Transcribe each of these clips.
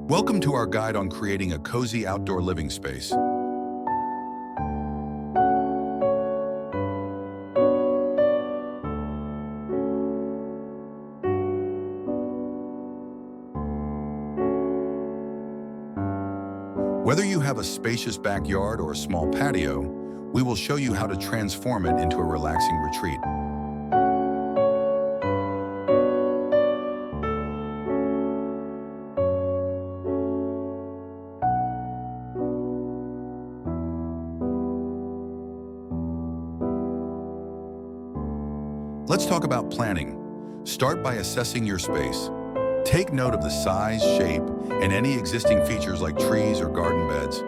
Welcome to our guide on creating a cozy outdoor living space. Whether you have a spacious backyard or a small patio, we will show you how to transform it into a relaxing retreat. Let's talk about planning. Start by assessing your space. Take note of the size, shape, and any existing features like trees or garden beds.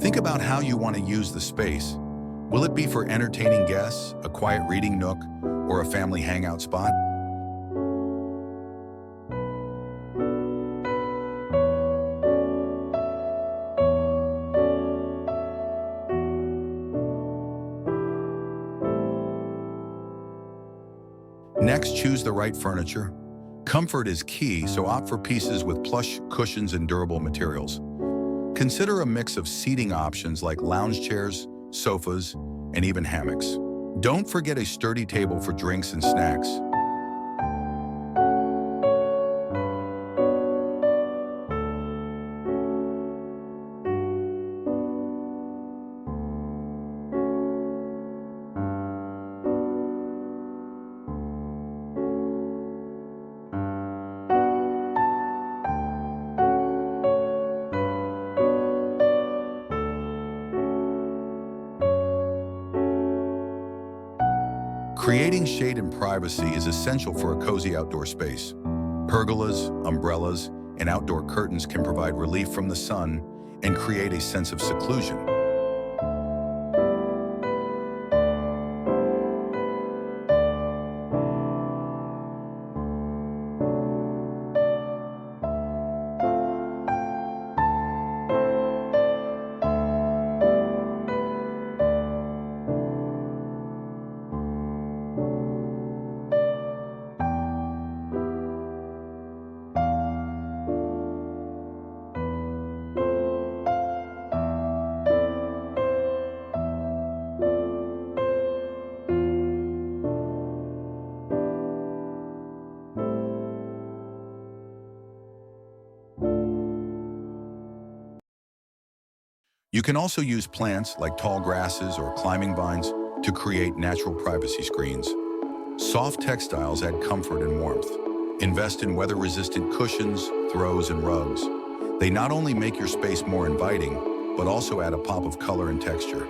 Think about how you want to use the space. Will it be for entertaining guests, a quiet reading nook, or a family hangout spot? Next, choose the right furniture. Comfort is key, so opt for pieces with plush cushions and durable materials. Consider a mix of seating options like lounge chairs, sofas, and even hammocks. Don't forget a sturdy table for drinks and snacks. Creating shade and privacy is essential for a cozy outdoor space. Pergolas, umbrellas, and outdoor curtains can provide relief from the sun and create a sense of seclusion. You can also use plants like tall grasses or climbing vines to create natural privacy screens. Soft textiles add comfort and warmth. Invest in weather-resistant cushions, throws, and rugs. They not only make your space more inviting, but also add a pop of color and texture.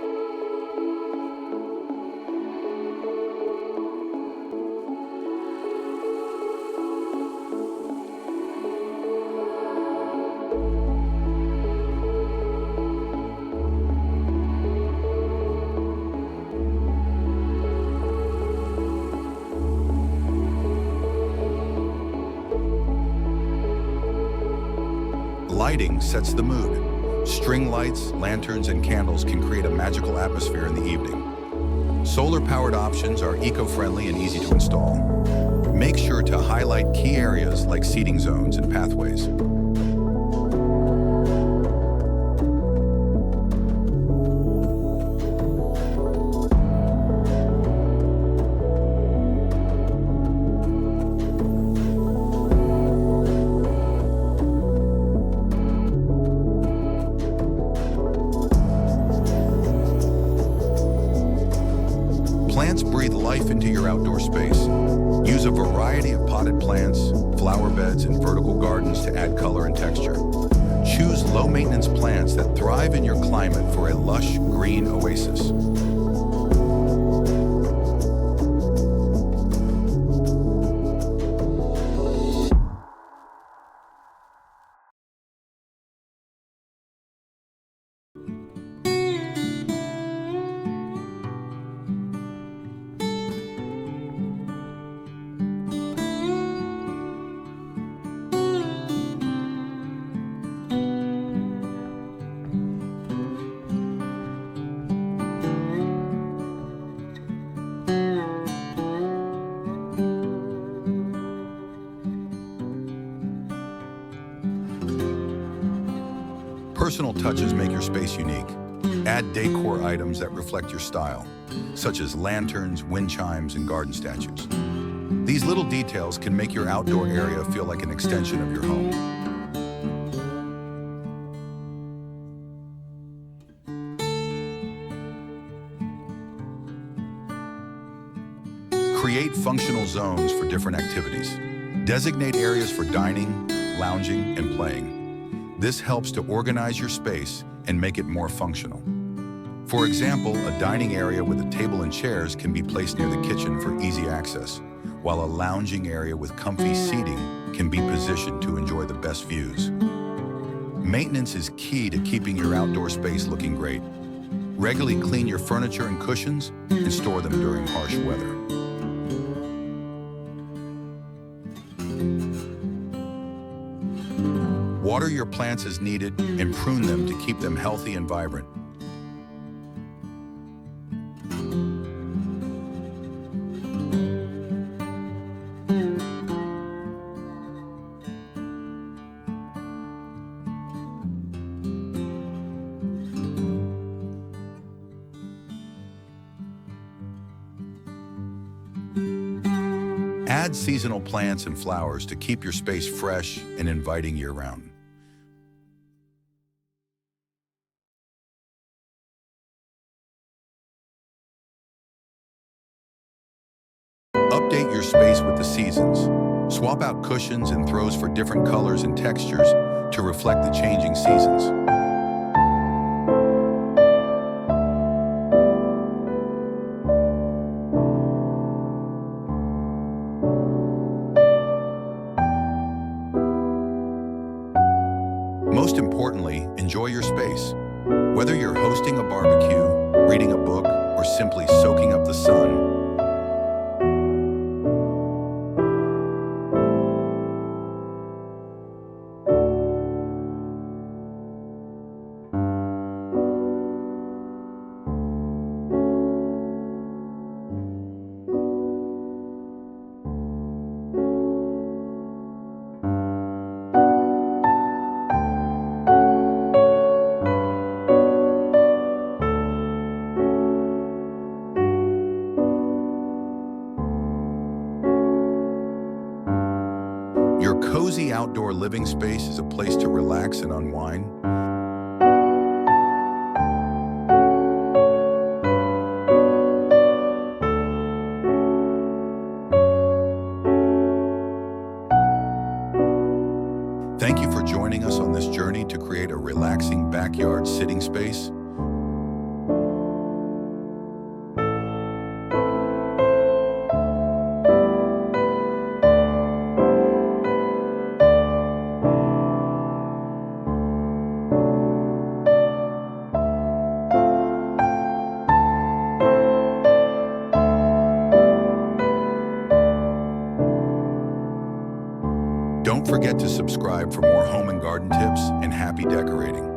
Lighting sets the mood. String lights, lanterns, and candles can create a magical atmosphere in the evening. Solar-powered options are eco-friendly and easy to install. Make sure to highlight key areas like seating zones and pathways. Plants breathe life into your outdoor space. Use a variety of potted plants, flower beds, and vertical gardens to add color and texture. Choose low-maintenance plants that thrive in your climate for a lush green oasis. Personal touches make your space unique. Add decor items that reflect your style, such as lanterns, wind chimes, and garden statues. These little details can make your outdoor area feel like an extension of your home. Create functional zones for different activities. Designate areas for dining, lounging, and playing. This helps to organize your space and make it more functional. For example, a dining area with a table and chairs can be placed near the kitchen for easy access, while a lounging area with comfy seating can be positioned to enjoy the best views. Maintenance is key to keeping your outdoor space looking great. Regularly clean your furniture and cushions and store them during harsh weather. Water your plants as needed and prune them to keep them healthy and vibrant. Add seasonal plants and flowers to keep your space fresh and inviting year-round. Update your space with the seasons. Swap out cushions and throws for different colors and textures to reflect the changing seasons. Most importantly, enjoy your space. Whether you're hosting a barbecue, reading a book, or simply soaking up the sun, your cozy outdoor living space is a place to relax and unwind. Thank you for joining us on this journey to create a relaxing backyard sitting space. Don't forget to subscribe for more home and garden tips and happy decorating.